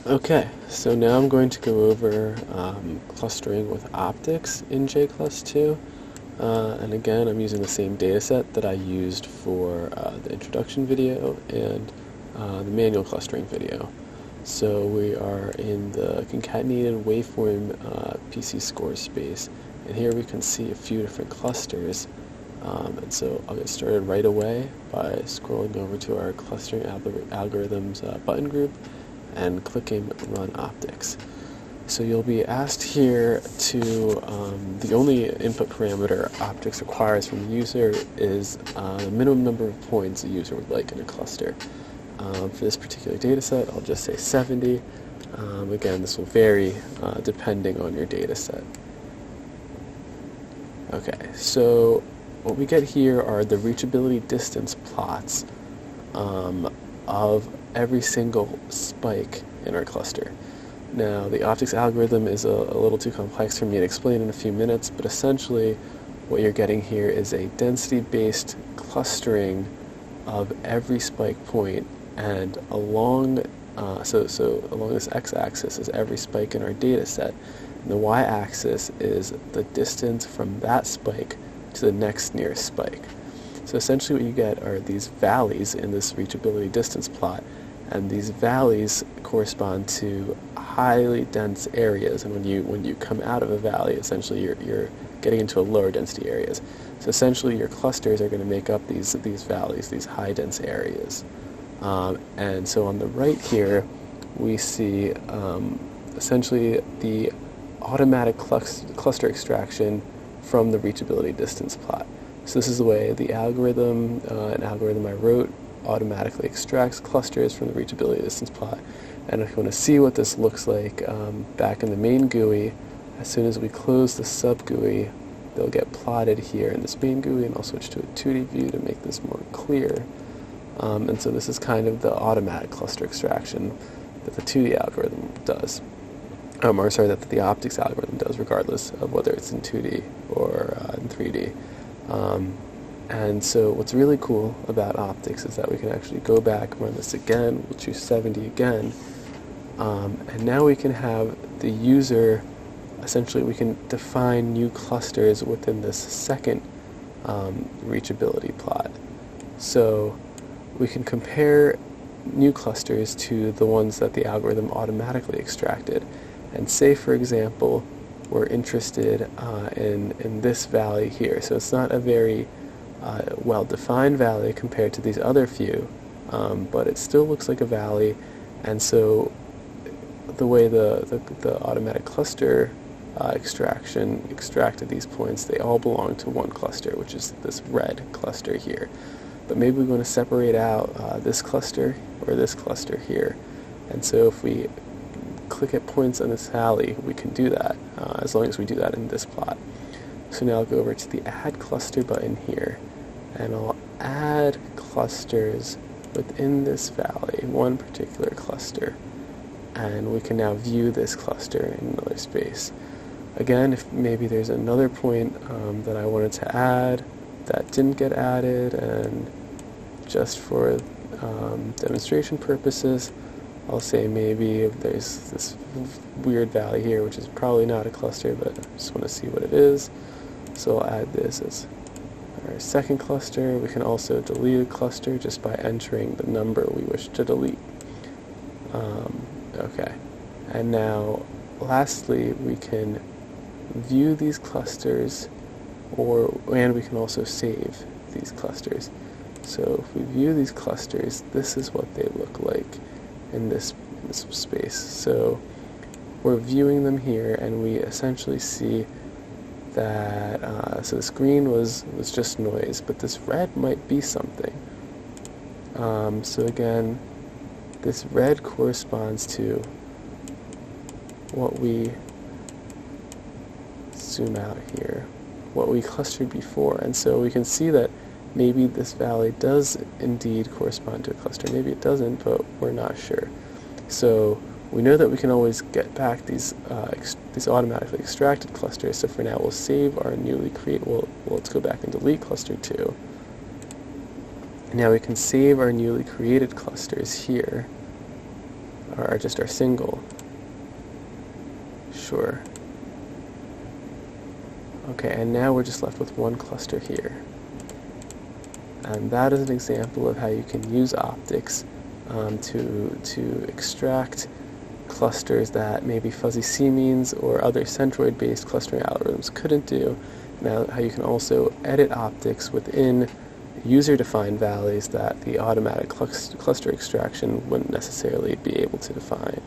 Okay, so now I'm going to go over clustering with optics in JClust2. And again, I'm using the same dataset that I used for the introduction video and the manual clustering video. So we are in the concatenated waveform PC score space, and here we can see a few different clusters. And so I'll get started right away by scrolling over to our clustering algorithms button group and clicking Run Optics. So you'll be asked here to, the only input parameter optics requires from the user is the minimum number of points the user would like in a cluster. For this particular data set, I'll just say 70. Again, this will vary depending on your data set. Okay, so what we get here are the reachability distance plots of every single spike in our cluster. Now, the optics algorithm is a little too complex for me to explain in a few minutes, but essentially what you're getting here is a density-based clustering of every spike point, and along along this x-axis is every spike in our data set, and the y-axis is the distance from that spike to the next nearest spike. So essentially what you get are these valleys in this reachability distance plot, and these valleys correspond to highly dense areas, and when you come out of a valley, essentially you're getting into a lower density areas. So essentially your clusters are going to make up these valleys, these high dense areas. And so on the right here, we see essentially the automatic cluster extraction from the reachability distance plot. So this is the way the algorithm, an algorithm I wrote, automatically extracts clusters from the reachability distance plot. And if you want to see what this looks like back in the main GUI, as soon as we close the sub GUI, they'll get plotted here in this main GUI, and I'll switch to a 2D view to make this more clear. And so this is kind of the automatic cluster extraction that the 2D algorithm does. Or sorry, that the optics algorithm does, regardless of whether it's in 2D or in 3D. And so what's really cool about optics is that we can actually go back, run this again, we'll choose 70 again, and now we can have the user, essentially we can define new clusters within this second reachability plot. So we can compare new clusters to the ones that the algorithm automatically extracted. And say, for example, we're interested in this valley here. So it's not a very well-defined valley compared to these other few, but it still looks like a valley. And so the way the automatic cluster extraction extracted these points, they all belong to one cluster, which is this red cluster here. But maybe we want to separate out this cluster or this cluster here. And so if we click at points on this valley, we can do that, as long as we do that in this plot. So now I'll go over to the Add Cluster button here, and I'll add clusters within this valley, one particular cluster, and we can now view this cluster in another space. Again, if maybe there's another point that I wanted to add that didn't get added, and just for demonstration purposes, I'll say maybe if there's this weird valley here, which is probably not a cluster, but I just want to see what it is. So I'll add this as our second cluster. We can also delete a cluster just by entering the number we wish to delete. Okay, and now lastly, we can view these clusters, and we can also save these clusters. So if we view these clusters, this is what they look like in this space. So we're viewing them here, and we essentially see that so this green was just noise, but this red might be something. So again, this red corresponds to what we zoom out here, what we clustered before, and so we can see that maybe this valley does indeed correspond to a cluster. Maybe it doesn't, but we're not sure. So we know that we can always get back these automatically extracted clusters. So for now, we'll save our newly created. Well, let's go back and delete cluster 2. Now we can save our newly created clusters here. or just our single. Sure. Okay, and now we're just left with one cluster here. And that is an example of how you can use optics to extract clusters that maybe fuzzy C-means or other centroid-based clustering algorithms couldn't do. Now, how you can also edit optics within user-defined valleys that the automatic cluster extraction wouldn't necessarily be able to define.